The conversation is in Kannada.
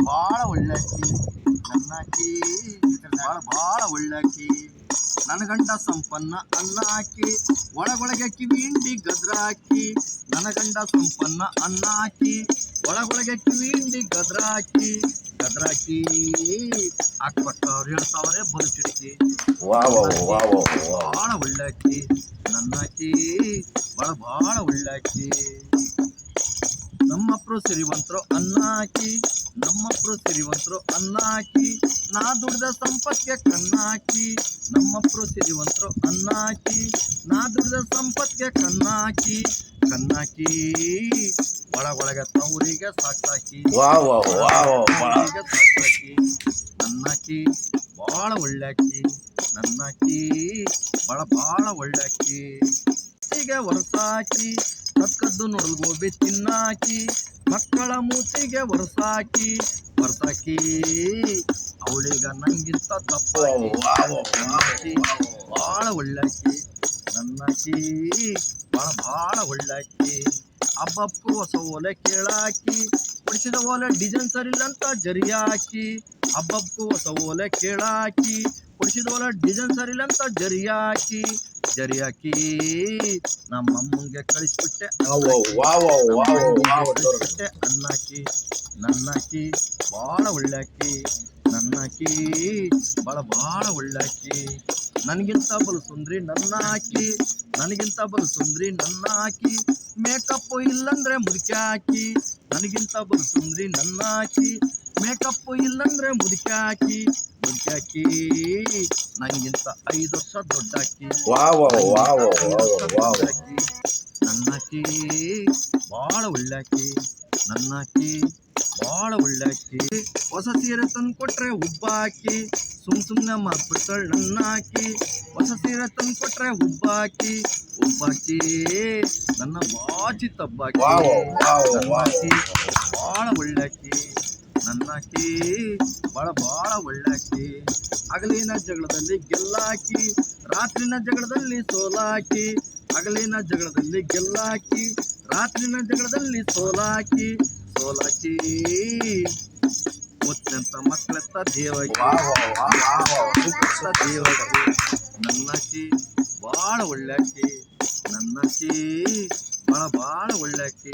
ಭಾಳ ಒಳ್ಳೆಕಿ ನನ್ನಾಕಿ ಭಾಳ ಒಳ್ಳೆಕಿ ನನ್ನ ಗಂಡ ಸಂಪನ್ನ ಅನ್ನ ಹಾಕಿ ಒಳಗೊಳಗೆ ಕಿವಿಂಡಿ ಗದ್ರಾಕಿ ನನ್ನ ಗಂಡ ಸಂಪನ್ನ ಅನ್ನ ಹಾಕಿ ಒಳಗೊಳಗೆ ಕಿವಿಂಡಿ ಗದ್ರಾಕಿ ಹಾಕ್ಕೊಟ್ಟವ್ರು ಹೇಳ್ತಾವ್ರೆ ಬದುಕಿಡ್ಕಿ ಭಾಳ ಒಳ್ಳೆಕಿ ನನ್ನಾಕಿ ಭಾಳ ಒಳ್ಳೆಕಿ ನಮ್ಮಪ್ರು ಸಿರಿವಂತರು ಅನ್ನ ಹಾಕಿ ನಮ್ಮಪ್ರು ಸಿರಿವಂತರು ಅನ್ನ ಹಾಕಿ ನಾ ದುಡ್ದ ಸಂಪತ್ಗೆ ಕಣ್ಣಾಕಿ ನಮ್ಮಪ್ರು ಸಿರಿವಂತರು ಅನ್ನ ಹಾಕಿ ನಾ ದುಡ್ದ ಸಂಪತ್ಗೆ ಕಣ್ಣಾಕಿ ಒಳಗೊಳಗೆ ತವರಿಗೆ ಸಾಕಾಕಿ ಸಾಕಾಕಿ ನನ್ನಾಕಿ ಭಾಳ ಒಳ್ಳೆಕಿ ನನ್ನಾಕಿ ಭಾಳ ಒಳ್ಳೆಕಿ ಈಗ ವರ್ಷಾಕಿ ಕದ್ದು ನೋಡಲ್ ಗೋಬಿ ತಿನ್ನಾಕಿ ಮಕ್ಕಳ ಮೂತಿಗೆ ವರ್ಷಾಕಿ ಅವಳೀಗ ನಂಗಿಂತ ತಪ್ಪಾಕಿ ಭಾಳ ಒಳ್ಳೆಕಿ ನನ್ನಾಕಿ ಭಾಳ ಒಳ್ಳೆಕಿ ಹಬ್ಬಕ್ಕೂ ಹೊಸ ಓಲೆ ಕೇಳಾಕಿ ಹೊಡಿಸಿದ ಓಲೆ ಡಿಸೈನ್ ಸರಿಲ್ಲಂತ ಜರಿಯಾಕಿ ಹಬ್ಬಕ್ಕೂ ಹೊಸ ಓಲೆ ಕೇಳಾಕಿ ಹೊಡಿಸಿದ ಓಲೆ ಡಿಸೈನ್ ಸರಿಲ್ಲಂತ ಜರಿಯಾಕಿ ನಮ್ಮಮ್ಮಂಗೆ ಕಳಿಸ್ಬಿಟ್ಟೆ ಅನ್ನಾಕಿ ನನ್ನಾಕಿ ಭಾಳ ಒಳ್ಳೆಕಿ ನನ್ನಾಕಿ ಭಾಳ ಒಳ್ಳೆಕಿ ನನಗಿಂತ ಬಲು ಸುಂದ್ರಿ ನನ್ನಾಕಿ ನನಗಿಂತ ಬಲು ಸುಂದ್ರಿ ನನ್ನಾಕಿ ಮೇಕಪ್ಪು ಇಲ್ಲಂದ್ರೆ ಮುದುಕಾಕಿ ನನಗಿಂತ ಬಲು ಸುಂದ್ರಿ ನನ್ನಾಕಿ ಮೇಕಪ್ಪು ಇಲ್ಲಂದ್ರೆ ಮುದುಕಾಕಿ ನನಗಿಂತ 5 ವರ್ಷ ದೊಡ್ಡಾಕಿ ನನ್ನಾಕಿ ಭಾಳ ಒಳ್ಳೆಕಿ ನನ್ನಾಕಿ ಭಾಳ ಒಳ್ಳೆಕಿ ಹೊಸ ಸೀರೆ ತಂದು ಕೊಟ್ರೆ ಉಬ್ಬಾಕಿ ಸುಮ್ಮನೆ ಮಾಡ್ಬಿಡ್ತಾಳೆ ನನ್ನಾಕಿ ಹೊಸ ಸೀರೆ ತಂದು ಕೊಟ್ರೆ ಉಬ್ಬಾಕಿ ನನ್ನ ಬಾಚಿ ತಬ್ಬಾಕಿ ಭಾಳ ಒಳ್ಳೆಕಿ ನನ್ನಾಕಿ ಭಾಳ ಒಳ್ಳೆಕಿ ಹಗಲಿನ ಜಗಳದಲ್ಲಿ ಗೆಲ್ಲಾಕಿ ರಾತ್ರಿನ ಜಗಳದಲ್ಲಿ ಸೋಲಾಕಿ ಹಗಲಿನ ಜಗಳದಲ್ಲಿ ಗೆಲ್ಲಾಕಿ ರಾತ್ರಿನ ಜಗಳದಲ್ಲಿ ಸೋಲಾಕಿ ಮುತ್ತಂತ ಮಕ್ಕಳೆತ್ತ ದೇವಕಿ ನನ್ನಾಕಿ ಭಾಳ ಒಳ್ಳೆಕಿ ನನ್ನಾಕಿ ಭಾಳ ಒಳ್ಳೆಕಿ